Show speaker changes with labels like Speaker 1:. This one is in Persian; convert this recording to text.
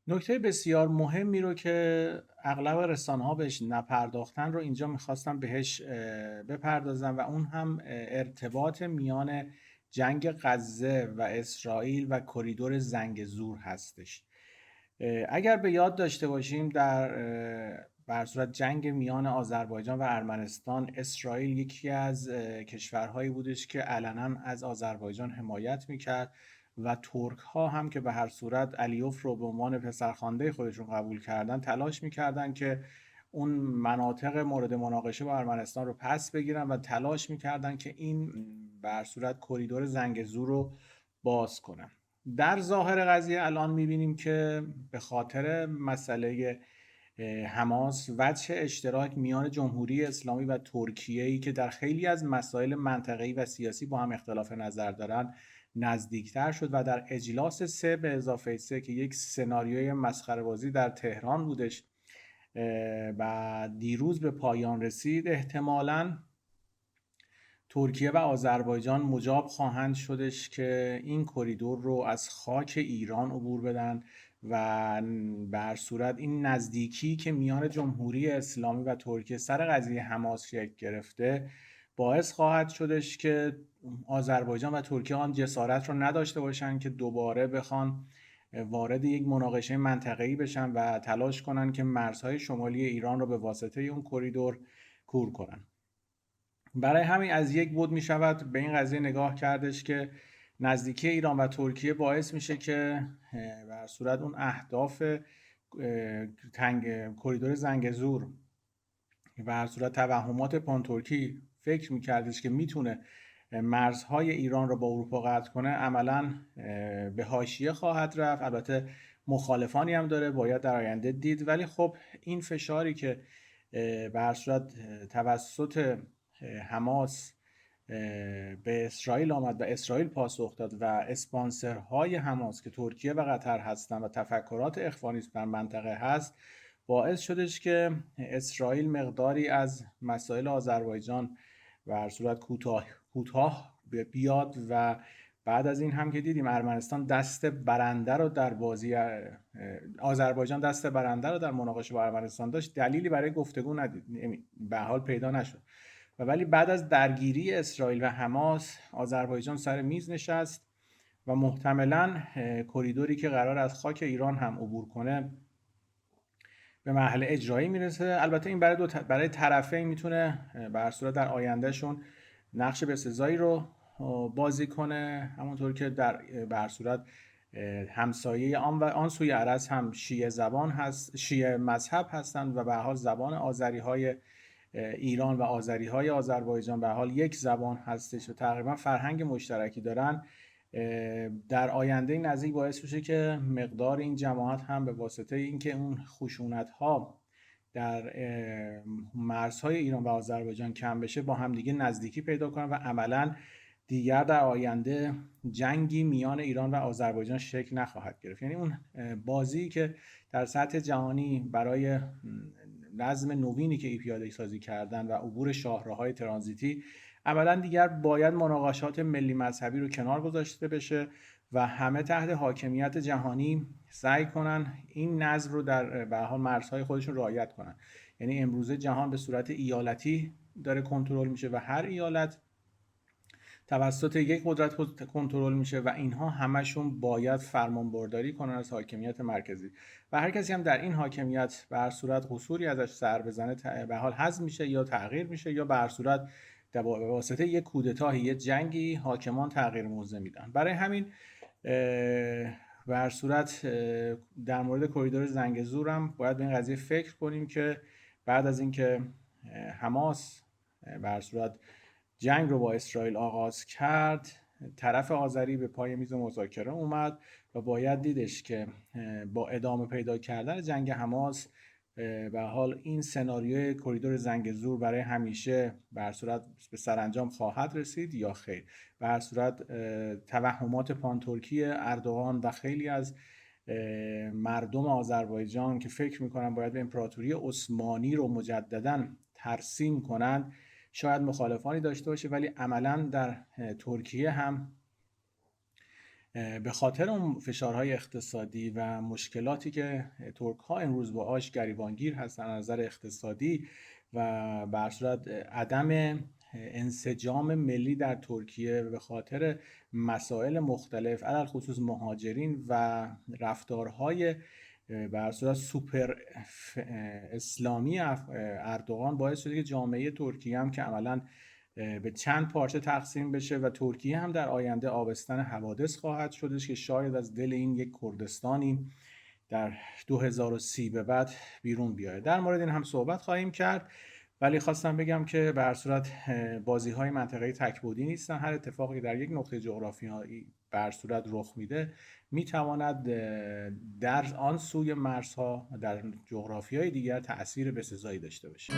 Speaker 1: نکته بسیار مهمی رو که اغلب رسانه‌ها بهش نپرداختن رو اینجا میخواستم بهش بپردازم و اون هم ارتباط میان جنگ غزه و اسرائیل و کریدور زنگزور هستش. اگر به یاد داشته باشیم در بر صورت جنگ میان آذربایجان و ارمنستان، اسرائیل یکی از کشورهایی بودش که علنا از آذربایجان حمایت میکرد و ترک ها هم که به هر صورت علیوف رو به عنوان پسرخوانده خودشون قبول کردن، تلاش میکردن که اون مناطق مورد مناقشه با ارمنستان رو پس بگیرن و تلاش میکردن که این به هر صورت کریدور زنگزور رو باز کنن. در ظاهر قضیه الان میبینیم که به خاطر مسئله حماس، وجه اشتراک میان جمهوری اسلامی و ترکیه‌ای که در خیلی از مسائل منطقه‌ای و سیاسی با هم اختلاف نظر دارن نزدیکتر شد و در اجلاس 3 به اضافه 3 که یک سناریوی مسخره‌بازی در تهران بودش و دیروز به پایان رسید، احتمالاً ترکیه و آذربایجان مجاب خواهند شدش که این کریدور رو از خاک ایران عبور بدن و به هر صورت این نزدیکی که میان جمهوری اسلامی و ترکیه سر قضیه حماس شکل گرفته باعث خواهد شدش که آذربایجان و ترکیه آن جسارت رو نداشته باشند که دوباره بخوان وارد یک مناقشه منطقه‌ای بشن و تلاش کنن که مرزهای شمالی ایران رو به واسطه اون کریدور کور کنن. برای همین از یک بود می شود به این قضیه نگاه کردش که نزدیکی ایران و ترکیه باعث میشه که به هر صورت اون اهداف کریدور زنگزور و هر صورت توهمات پانترکی فکر میکردش که میتونه مرزهای ایران رو با اروپا قطع کنه، عملا به حاشیه خواهد رفت. البته مخالفانی هم داره، باید در آینده دید، ولی خب این فشاری که به هر صورت توسط حماس به اسرائیل آمد و اسرائیل پاسخ داد و اسپانسرهای حماس که ترکیه و قطر هستند و تفکرات اخوانیسم در منطقه هست، باعث شدش که اسرائیل مقداری از مسائل آذربایجان و هر صورت کوتاه بیاد و بعد از این هم که دیدیم ارمنستان دست برنده رو در بازی آذربایجان دست برنده رو در مناقشه با ارمنستان داشت، دلیلی برای گفتگو به حال پیدا نشد و ولی بعد از درگیری اسرائیل و حماس آذربایجان سر میز نشست و محتملاً کریدوری که قرار از خاک ایران هم عبور کنه به مرحله اجرایی میرسه. البته این برای طرفین میتونه به هر صورت در آیندهشون نقش بسزایی رو بازی کنه، همونطور که در به هر صورت همسایه آن سوی ارض هم شیعه زبان هست، شیعه مذهب هستند و به حال زبان آذری های ایران و آذری های آذربایجان به حال یک زبان هستش و تقریبا فرهنگ مشترکی دارن. در آینده نزدیک باعث میشه که مقدار این جماعت هم به واسطه اینکه اون خشونت ها در مرزهای ایران و آذربایجان کم بشه با هم دیگه نزدیکی پیدا کنن و عملا دیگر در آینده جنگی میان ایران و آذربایجان شکل نخواهد گرفت. یعنی اون بازی که در سطح جهانی برای نظم نوینی که پیاده سازی کردن و عبور شاهراهای ترانزیتی، عملا دیگر باید مناقشات ملی مذهبی رو کنار گذاشته بشه و همه تحت حاکمیت جهانی سعی کنن این نظم رو در به حال مرزهای خودشون رعایت کنن. یعنی امروزه جهان به صورت ایالتی داره کنترل میشه و هر ایالت توسط یک قدرت کنترل میشه و اینها همشون باید فرمانبرداری کنن از حاکمیت مرکزی و هر کسی هم در این حاکمیت به هر صورت قصوری ازش سر بزنه به حال حذف میشه یا تغییر میشه یا به هر صورت به واسطه یک کودتا، یک جنگی حاکمان تغییر موضع میدن. برای همین به هر صورت در مورد کریدور زنگزور هم باید به این قضیه فکر کنیم که بعد از اینکه حماس به هر صورت جنگ رو با اسرائیل آغاز کرد، طرف آذری به پای میز مذاکره اومد و باید دیدش که با ادامه پیدا کردن جنگ حماس به حال این سناریوی کریدور زنگزور برای همیشه به هر صورت به سرانجام خواهد رسید یا خیر. به هر صورت توهمات پانترکی اردوغان و خیلی از مردم آذربایجان که فکر میکنن باید به امپراتوری عثمانی رو مجددا ترسیم کنند شاید مخالفانی داشته باشه، ولی عملا در ترکیه هم به خاطر اون فشارهای اقتصادی و مشکلاتی که ترک ها امروز با آش گریبانگیر هستن از نظر اقتصادی و به صورت عدم انسجام ملی در ترکیه به خاطر مسائل مختلف علل خصوص مهاجرین و رفتارهای به صورت سوپر اسلامی اردوغان باعث شده که جامعه ترکیه هم که عملاً به چند پارچه تقسیم بشه و ترکیه هم در آینده آبستن حوادث خواهد شدش که شاید از دل این یک کردستانی در 2030 به بعد بیرون بیاید. در مورد این هم صحبت خواهیم کرد، ولی خواستم بگم که به هر صورت بازی‌های منطقه‌ای تک‌بعدی نیستن. هر اتفاقی در یک نقطه جغرافیایی به هر صورت رخ میده میتواند در آن سوی مرزها در جغرافیای دیگر تأثیر بسزایی داشته باشه.